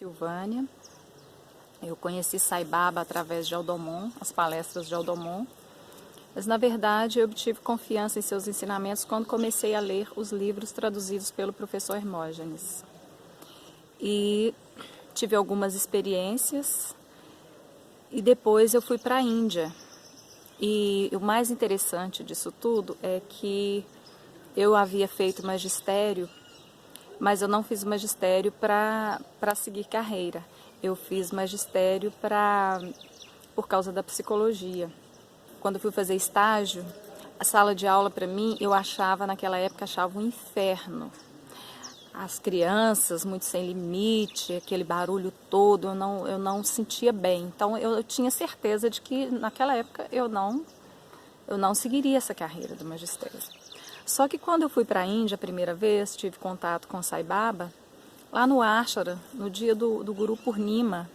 Silvânia. Eu conheci Sai Baba através de Aldomon, as palestras de Aldomon. Mas, na verdade, eu obtive confiança em seus ensinamentos quando comecei a ler os livros traduzidos pelo professor Hermógenes. E tive algumas experiências e depois eu fui para a Índia. E o mais interessante disso tudo é que eu havia feito magistério, mas eu não fiz magistério para seguir carreira. Eu fiz magistério por causa da psicologia. Quando eu fui fazer estágio, a sala de aula para mim, naquela época, achava um inferno. As crianças, muito sem limite, aquele barulho todo, eu não sentia bem. Então eu tinha certeza de que naquela época eu não seguiria essa carreira do magistério. Só que quando eu fui para a Índia a primeira vez, tive contato com Sai Baba, lá no Ashram, no dia do Guru Purnima,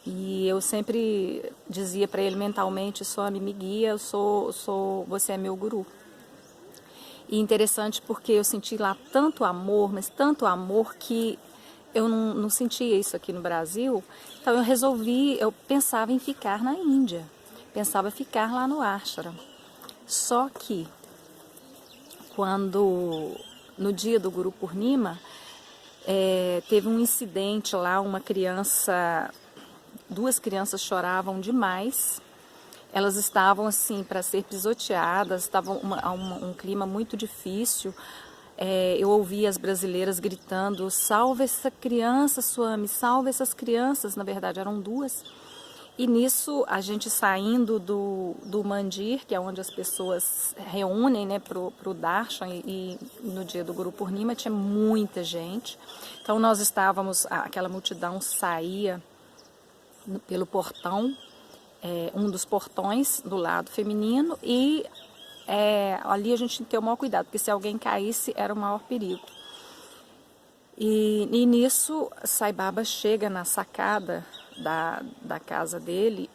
e eu sempre dizia para ele mentalmente: Swami, me guia, você é meu guru. E interessante porque eu senti lá tanto amor, mas tanto amor que eu não sentia isso aqui no Brasil. Então eu pensava em ficar na Índia, pensava em ficar lá no Ashram. Só que no dia do Guru Purnima, teve um incidente lá, duas crianças choravam demais. Elas estavam assim para ser pisoteadas, estavam um clima muito difícil. Eu ouvia as brasileiras gritando: salve essa criança, Swami, salve essas crianças. Na verdade eram duas. E nisso, a gente saindo do mandir, que é onde as pessoas reúnem, né, pro darshan, e no dia do Guru Purnima tinha muita gente. Então nós aquela multidão saía pelo portão, um dos portões do lado feminino, e ali a gente tinha que ter o maior cuidado, porque se alguém caísse era o maior perigo. E nisso, Sai Baba chega na sacada da casa dele,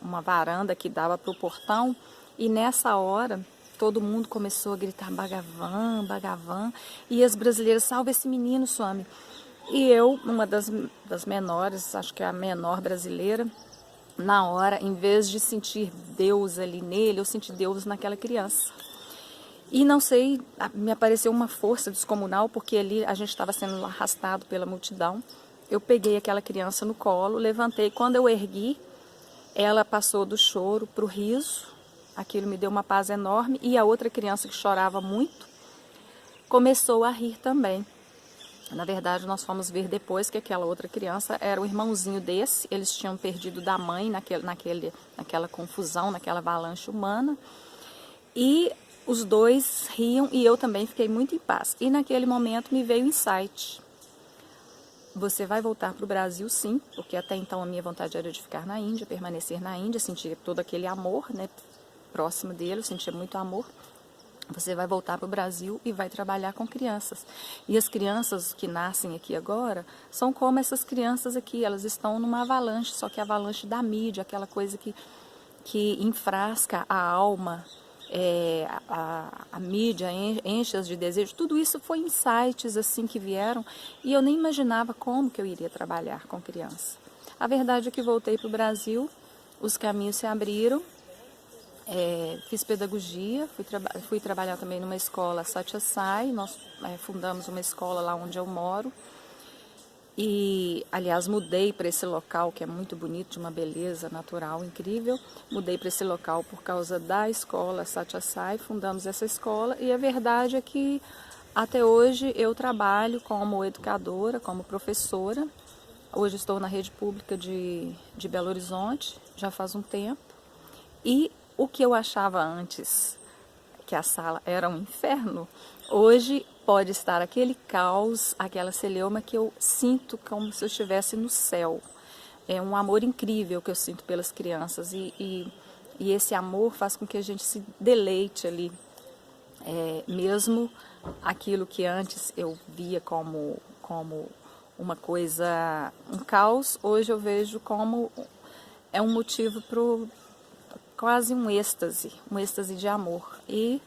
uma varanda que dava para o portão, e nessa hora todo mundo começou a gritar Bhagavan, Bhagavan, e as brasileiras: salve esse menino, Swami. E eu, uma das menores, acho que é a menor brasileira, na hora, em vez de sentir Deus ali nele, eu senti Deus naquela criança. E não sei, me apareceu uma força descomunal, porque ali a gente estava sendo arrastado pela multidão. Eu peguei aquela criança no colo, levantei. Quando eu ergui, ela passou do choro para o riso. Aquilo me deu uma paz enorme. E a outra criança, que chorava muito, começou a rir também. Na verdade, nós fomos ver depois que aquela outra criança era o irmãozinho desse. Eles tinham perdido da mãe naquela confusão, naquela avalanche humana. E os dois riam e eu também fiquei muito em paz. E naquele momento me veio o insight: você vai voltar para o Brasil, sim, porque até então a minha vontade era de ficar na Índia, permanecer na Índia, sentir todo aquele amor, né, próximo dele, eu sentia muito amor. Você vai voltar para o Brasil e vai trabalhar com crianças. E as crianças que nascem aqui agora são como essas crianças aqui, elas estão numa avalanche, só que a avalanche da mídia, aquela coisa que enfrasca a alma. A mídia enche-as de desejo. Tudo isso foi insights assim que vieram, e eu nem imaginava como que eu iria trabalhar com criança. A verdade é que voltei para o Brasil, os caminhos se abriram, fiz pedagogia, fui trabalhar também numa escola Satya Sai. Nós fundamos uma escola lá onde eu moro. E, aliás, mudei para esse local que é muito bonito, de uma beleza natural incrível. Mudei para esse local por causa da escola Satya Sai, fundamos essa escola. E a verdade é que até hoje eu trabalho como educadora, como professora. Hoje estou na rede pública de Belo Horizonte, já faz um tempo. E o que eu achava antes, que a sala era um inferno, hoje pode estar aquele caos, aquela celeuma que eu sinto como se eu estivesse no céu. É um amor incrível que eu sinto pelas crianças, e esse amor faz com que a gente se deleite ali. Mesmo aquilo que antes eu via como uma coisa, um caos, hoje eu vejo como um motivo para quase um êxtase de amor. E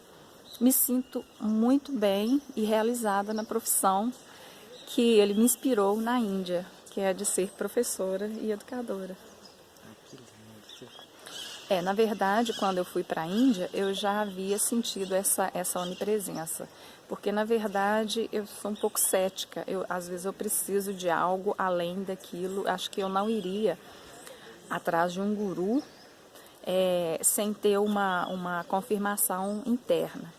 me sinto muito bem e realizada na profissão que ele me inspirou na Índia. que é a de ser professora e educadora. Que lindo. Na verdade, quando eu fui para a Índia, eu já havia sentido essa onipresença. Porque, na verdade, eu sou um pouco cética. Às vezes eu preciso de algo além daquilo. Acho que eu não iria atrás de um guru sem ter uma confirmação interna.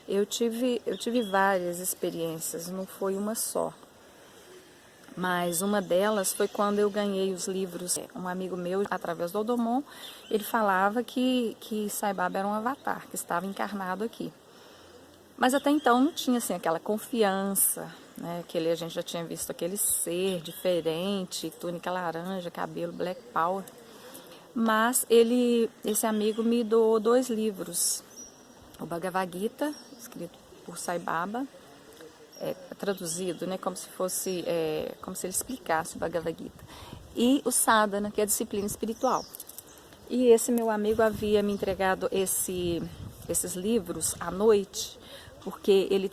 Eu tive várias experiências, não foi uma só. Mas uma delas foi quando eu ganhei os livros. Um amigo meu, através do Odomon, ele falava que Sai Baba era um avatar, que estava encarnado aqui. Mas até então não tinha assim, aquela confiança, né? A gente já tinha visto aquele ser diferente, túnica laranja, cabelo black power. Mas esse amigo me doou 2 livros. O Bhagavad Gita, escrito por Sai Baba, traduzido, né, como se ele explicasse o Bhagavad Gita, e o Sadhana, que é a disciplina espiritual. E esse meu amigo havia me entregado esses livros à noite, porque ele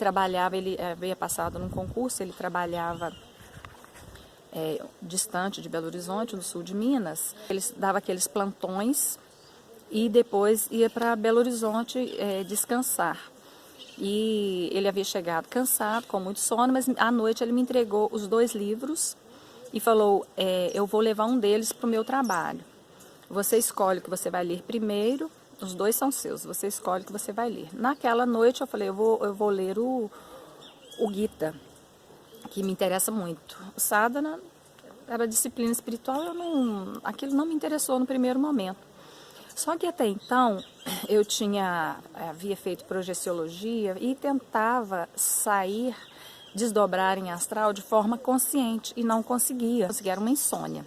havia passado num concurso, ele trabalhava distante de Belo Horizonte, no sul de Minas. Ele dava aqueles plantões e depois ia para Belo Horizonte descansar. E ele havia chegado cansado, com muito sono, mas à noite ele me entregou os 2 livros e falou, eu vou levar um deles para o meu trabalho. Você escolhe o que você vai ler primeiro, os 2 são seus, você escolhe o que você vai ler. Naquela noite eu falei, eu vou ler o Gita, que me interessa muito. O Sadhana era disciplina espiritual, aquilo não me interessou no primeiro momento. Só que até então eu havia feito projeciologia e tentava desdobrar em astral de forma consciente e não conseguia. Era uma insônia.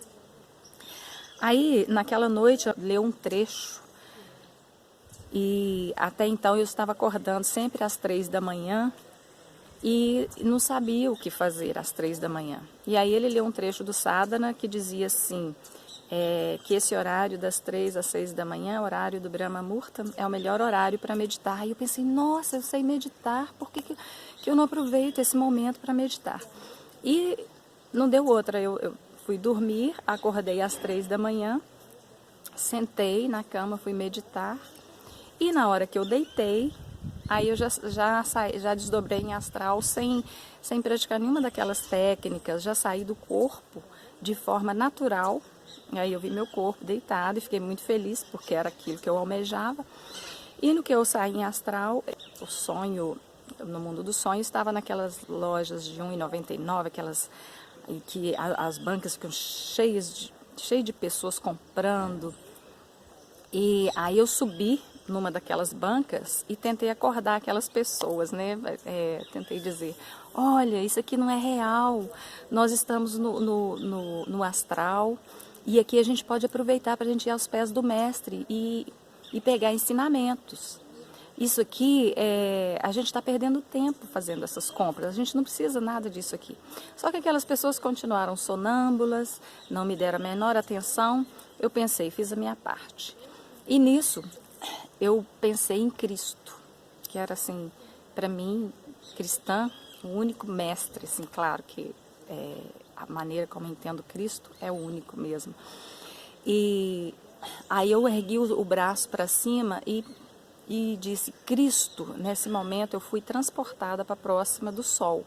Aí, naquela noite, eu li um trecho e até então eu estava acordando sempre às 3 da manhã e não sabia o que fazer às 3 da manhã. E aí ele leu um trecho do Sadhana que dizia assim, que esse horário das 3 às 6 da manhã, horário do Brahma Murta, é o melhor horário para meditar. E eu pensei, nossa, eu sei meditar, por que eu não aproveito esse momento para meditar? E não deu outra, eu fui dormir, acordei às 3 da manhã, sentei na cama, fui meditar, e na hora que eu deitei, aí eu já desdobrei em astral sem praticar nenhuma daquelas técnicas, já saí do corpo de forma natural. Aí eu vi meu corpo deitado e fiquei muito feliz, porque era aquilo que eu almejava. E no que eu saí em astral, o sonho, no mundo do sonho, estava naquelas lojas de R$1,99, aquelas em que as bancas ficam cheias de pessoas comprando. E aí eu subi numa daquelas bancas e tentei acordar aquelas pessoas, né? Tentei dizer, olha, isso aqui não é real, nós estamos no astral e aqui a gente pode aproveitar para a gente ir aos pés do mestre e pegar ensinamentos. Isso aqui, a gente está perdendo tempo fazendo essas compras, a gente não precisa nada disso aqui. Só que aquelas pessoas continuaram sonâmbulas, não me deram a menor atenção, eu pensei, fiz a minha parte. E nisso, eu pensei em Cristo, que era assim, para mim, cristã, o único mestre, assim, claro que a maneira como eu entendo Cristo é o único mesmo. E aí eu ergui o braço para cima e disse, Cristo. Nesse momento eu fui transportada para próxima do sol.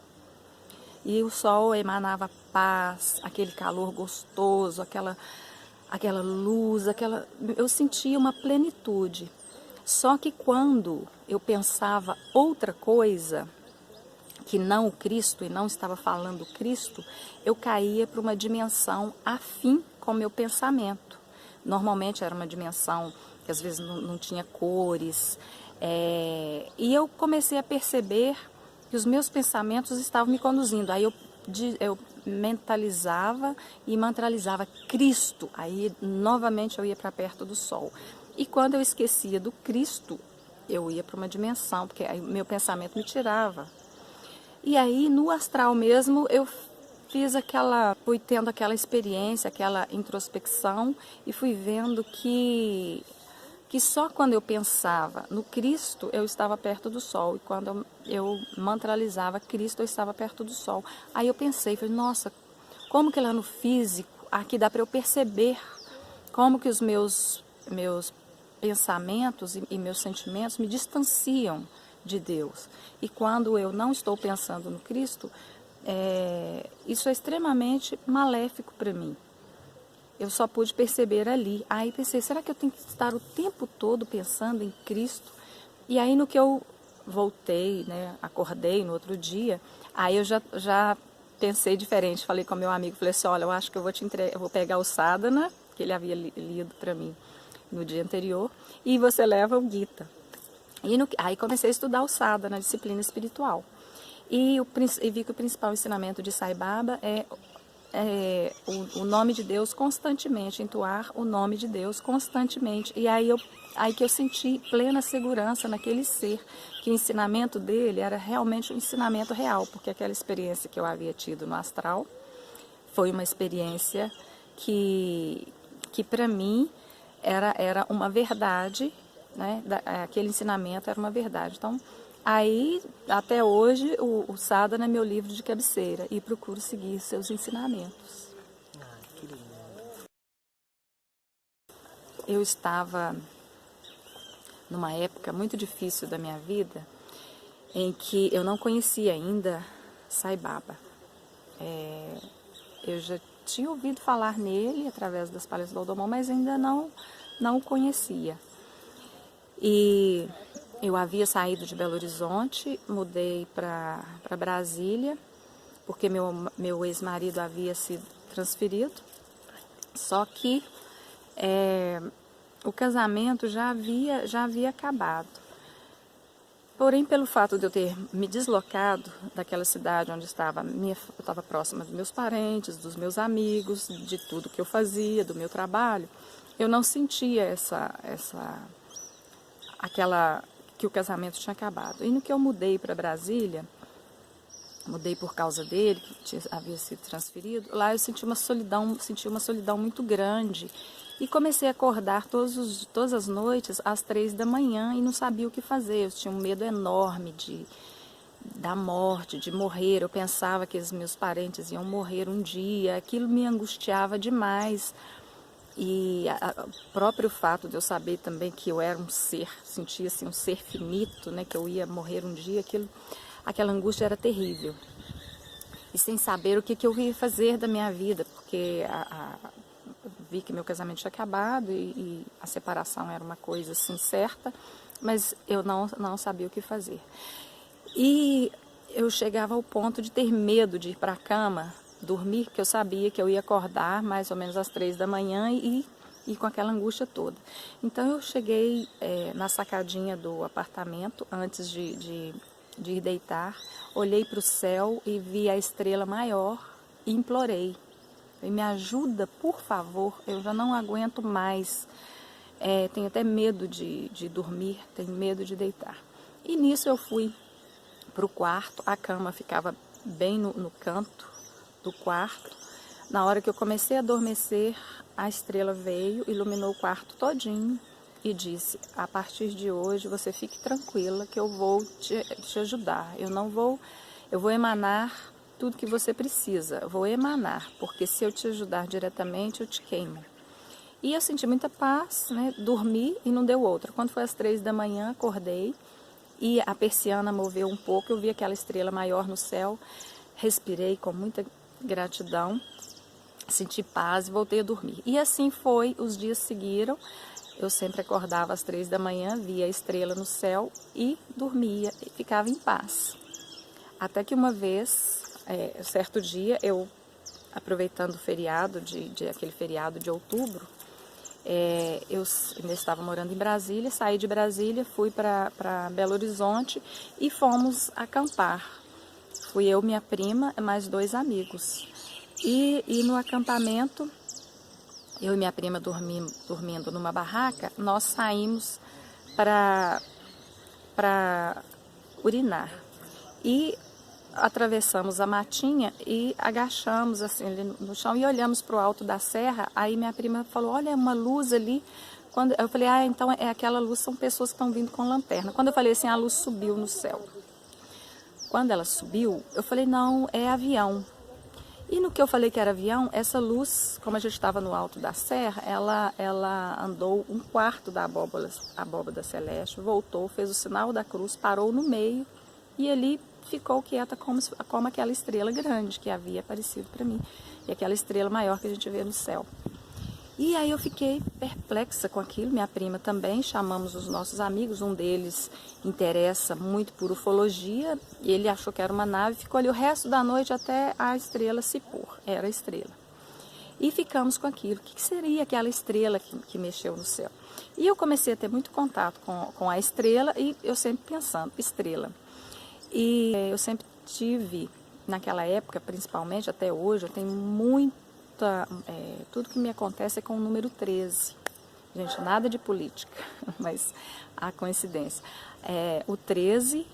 E o sol emanava paz, aquele calor gostoso, aquela luz, eu sentia uma plenitude. Só que quando eu pensava outra coisa, que não o Cristo, e não estava falando Cristo, eu caía para uma dimensão afim com o meu pensamento. Normalmente era uma dimensão que às vezes não tinha cores, e eu comecei a perceber que os meus pensamentos estavam me conduzindo. Aí eu mentalizava e mantralizava Cristo, aí novamente eu ia para perto do sol. E quando eu esquecia do Cristo, eu ia para uma dimensão, porque aí meu pensamento me tirava. E aí no astral mesmo eu fui tendo aquela experiência, aquela introspecção e fui vendo que só quando eu pensava no Cristo eu estava perto do sol, e quando eu mantralizava Cristo eu estava perto do sol. Aí eu pensei, falei, nossa, como que lá no físico, aqui dá para eu perceber como que os meus pensamentos e meus sentimentos me distanciam de Deus. E quando eu não estou pensando no Cristo, isso é extremamente maléfico para mim. Eu só pude perceber ali. Aí pensei, será que eu tenho que estar o tempo todo pensando em Cristo? E aí no que eu voltei, né, acordei no outro dia, aí eu já pensei diferente. Falei com meu amigo, falei assim, olha, eu acho que eu vou pegar o Sadhana, que ele havia lido para mim no dia anterior, e você leva o Gita. Aí comecei a estudar o Sadhana, a disciplina espiritual. E vi que o principal ensinamento de Sai Baba é o nome de Deus constantemente, entoar o nome de Deus constantemente. E aí que eu senti plena segurança naquele ser, que o ensinamento dele era realmente um ensinamento real, porque aquela experiência que eu havia tido no astral foi uma experiência que para mim era uma verdade, né? Aquele ensinamento era uma verdade. Então, aí, até hoje, o Sadhana é meu livro de cabeceira e procuro seguir seus ensinamentos. Que lindo. Eu estava numa época muito difícil da minha vida, em que eu não conhecia ainda Sai Baba. Eu já tinha ouvido falar nele através das palestras do Aldomão, mas ainda não o conhecia. E eu havia saído de Belo Horizonte, mudei para Brasília, porque meu ex-marido havia sido transferido. Só que o casamento já havia acabado. Porém, pelo fato de eu ter me deslocado daquela cidade onde eu estava próxima dos meus parentes, dos meus amigos, de tudo que eu fazia, do meu trabalho, eu não sentia que o casamento tinha acabado. E no que eu mudei para Brasília, mudei por causa dele, que havia sido transferido, lá eu senti uma solidão muito grande. E comecei a acordar todas as noites às 3 da manhã e não sabia o que fazer. Eu tinha um medo enorme da morte, de morrer. Eu pensava que os meus parentes iam morrer um dia. Aquilo me angustiava demais. E o próprio fato de eu saber também que eu era um ser, sentia assim, um ser finito, né, que eu ia morrer um dia, aquela angústia era terrível. E sem saber o que eu ia fazer da minha vida, porque vi que meu casamento tinha acabado e a separação era uma coisa assim certa, mas eu não sabia o que fazer. E eu chegava ao ponto de ter medo de ir para a cama, dormir, porque eu sabia que eu ia acordar mais ou menos às 3 da manhã e com aquela angústia toda. Então eu cheguei na sacadinha do apartamento, antes de ir deitar, olhei para o céu e vi a estrela maior e implorei. Me ajuda, por favor, eu já não aguento mais, tenho até medo de dormir, tenho medo de deitar. E nisso eu fui para o quarto, a cama ficava bem no canto do quarto. Na hora que eu comecei a adormecer, a estrela veio, iluminou o quarto todinho e disse, a partir de hoje você fique tranquila que eu vou te ajudar, eu vou emanar tudo que você precisa, eu vou emanar, porque se eu te ajudar diretamente, eu te queimo. E eu senti muita paz, né? Dormi e não deu outra. Quando foi às 3 da manhã, acordei e a persiana moveu um pouco, eu vi aquela estrela maior no céu, respirei com muita gratidão, senti paz e voltei a dormir. E assim foi, os dias seguiram, eu sempre acordava às 3 da manhã, via a estrela no céu e dormia, e ficava em paz. Até que uma vez, certo dia, eu, aproveitando o feriado, aquele feriado de outubro, eu ainda estava morando em Brasília, saí de Brasília, fui para Belo Horizonte e fomos acampar. Fui eu, minha prima e mais 2 amigos. E no acampamento, eu e minha prima dormindo numa barraca, nós saímos para urinar. E atravessamos a matinha e agachamos assim ali no chão e olhamos para o alto da serra. Aí minha prima falou, olha, uma luz ali. Eu falei, então é aquela luz, são pessoas que estão vindo com lanterna. Quando eu falei assim, a luz subiu no céu. Quando ela subiu, eu falei, não, é avião. E no que eu falei que era avião, essa luz, como a gente estava no alto da serra, ela andou um quarto da abóbada celeste, voltou, fez o sinal da cruz, parou no meio e ali ficou quieta como aquela estrela grande que havia aparecido para mim. E aquela estrela maior que a gente vê no céu. E aí eu fiquei perplexa com aquilo, minha prima também, chamamos os nossos amigos, um deles interessa muito por ufologia, e ele achou que era uma nave, ficou ali o resto da noite até a estrela se pôr, era a estrela. E ficamos com aquilo, o que seria aquela estrela que mexeu no céu? E eu comecei a ter muito contato com a estrela, e eu sempre pensando, estrela. E eu sempre tive, naquela época principalmente, até hoje, eu tenho tudo que me acontece é com o número 13. Gente, nada de política, mas a coincidência. O 13,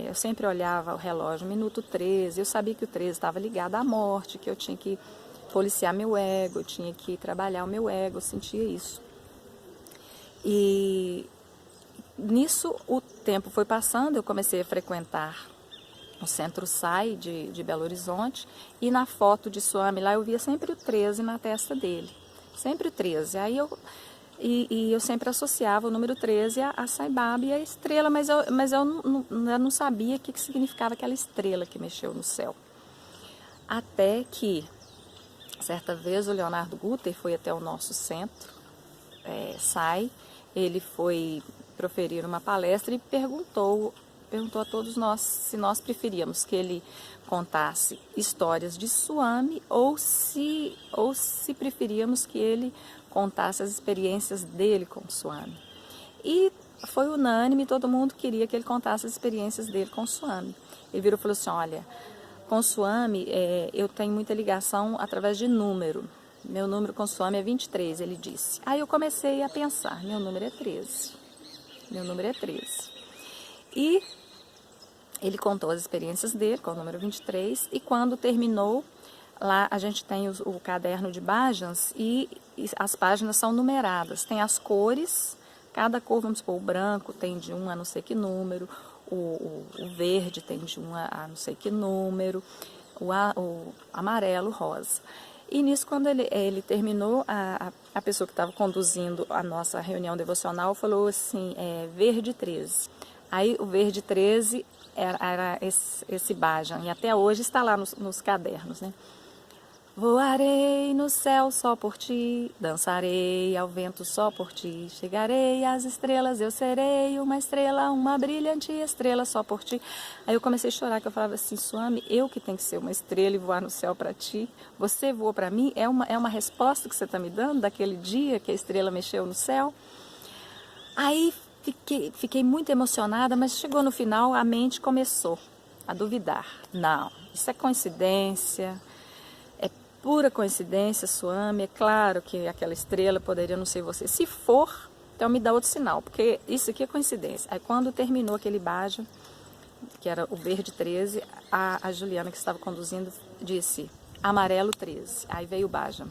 eu sempre olhava o relógio, minuto 13, eu sabia que o 13 estava ligado à morte, que eu tinha que policiar meu ego, eu tinha que trabalhar o meu ego, eu sentia isso. E nisso o tempo foi passando, eu comecei a frequentar o Centro SAI de Belo Horizonte, e na foto de Swami lá eu via sempre o 13 na testa dele, sempre o 13. Aí eu sempre associava o número 13 a Sai Baba e a estrela, mas eu não sabia o que significava aquela estrela que mexeu no céu. Até que, certa vez, o Leonardo Guter foi até o nosso centro SAI, ele foi proferir uma palestra e perguntou a todos nós se nós preferíamos que ele contasse histórias de Swami ou se preferíamos que ele contasse as experiências dele com Swami. E foi unânime, todo mundo queria que ele contasse as experiências dele com Swami. Ele virou e falou assim, olha, com Swami eu tenho muita ligação através de número. Meu número com Swami é 23, ele disse. Aí eu comecei a pensar, meu número é 13. Meu número é 13. E ele contou as experiências dele com o número 23 e quando terminou, lá a gente tem o caderno de bhajans e as páginas são numeradas. Tem as cores, cada cor, vamos supor, o branco tem de 1 a não sei que número, o verde tem de 1 a não sei que número, o amarelo, rosa. E nisso, quando ele terminou, a pessoa que estava conduzindo a nossa reunião devocional falou assim, verde 13. Aí o verde 13 era esse bhajan, e até hoje está lá nos cadernos, né? Voarei no céu só por ti, dançarei ao vento só por ti, chegarei às estrelas, eu serei uma estrela, uma brilhante estrela só por ti. Aí eu comecei a chorar, que eu falava assim, Swami, eu que tenho que ser uma estrela e voar no céu para ti, você voou para mim? É uma resposta que você está me dando daquele dia que a estrela mexeu no céu? Aí fiquei muito emocionada, mas chegou no final, a mente começou a duvidar. Não, isso é coincidência, é pura coincidência, Swami. É claro que aquela estrela poderia não ser você. Se for, então me dá outro sinal, porque isso aqui é coincidência. Aí quando terminou aquele bhajan, que era o verde 13, a Juliana que estava conduzindo disse amarelo 13. Aí veio o bhajan.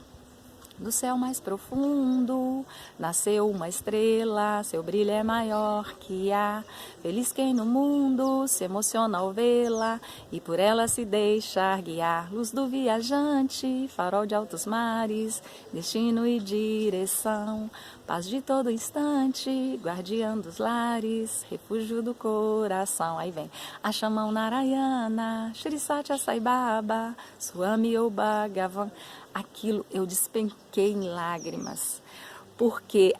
Do céu mais profundo nasceu uma estrela, seu brilho é maior que há. Feliz quem no mundo se emociona ao vê-la e por ela se deixar guiar. Luz do viajante, farol de altos mares, destino e direção. Paz de todo instante, guardiã dos lares, refúgio do coração. Aí vem Achamão Narayana, Shri Satya Sai Baba, Swami ou Bhagavan. Aquilo eu despenquei em lágrimas, porque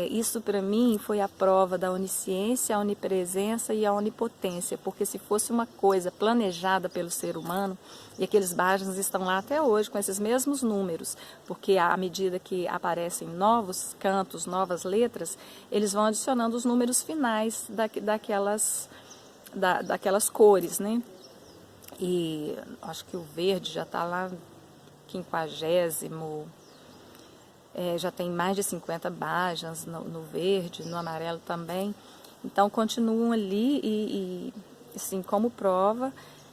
isso para mim foi a prova da onisciência, a onipresença e a onipotência, porque se fosse uma coisa planejada pelo ser humano, e aqueles bhajans estão lá até hoje com esses mesmos números, porque à medida que aparecem novos cantos, novas letras, eles vão adicionando os números finais daquelas cores, né? E acho que o verde já está lá 50º, já tem mais de 50 bhajans no verde, no amarelo também. Então continuam ali e assim, como prova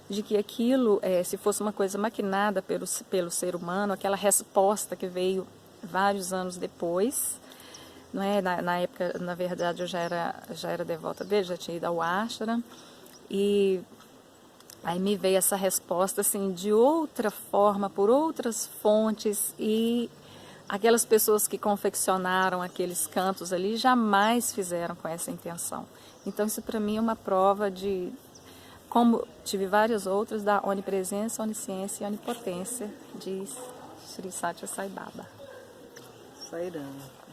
de que aquilo, se fosse uma coisa maquinada pelo ser humano, aquela resposta que veio vários anos depois, não é? Na época, na verdade, eu já era devota dele, já tinha ido ao ashram, e Aí me veio essa resposta assim de outra forma, por outras fontes, e aquelas pessoas que confeccionaram aqueles cantos ali jamais fizeram com essa intenção. Então isso para mim é uma prova de, como tive várias outras, da onipresença, onisciência e onipotência de Sri Satya Sai Baba. Sairana.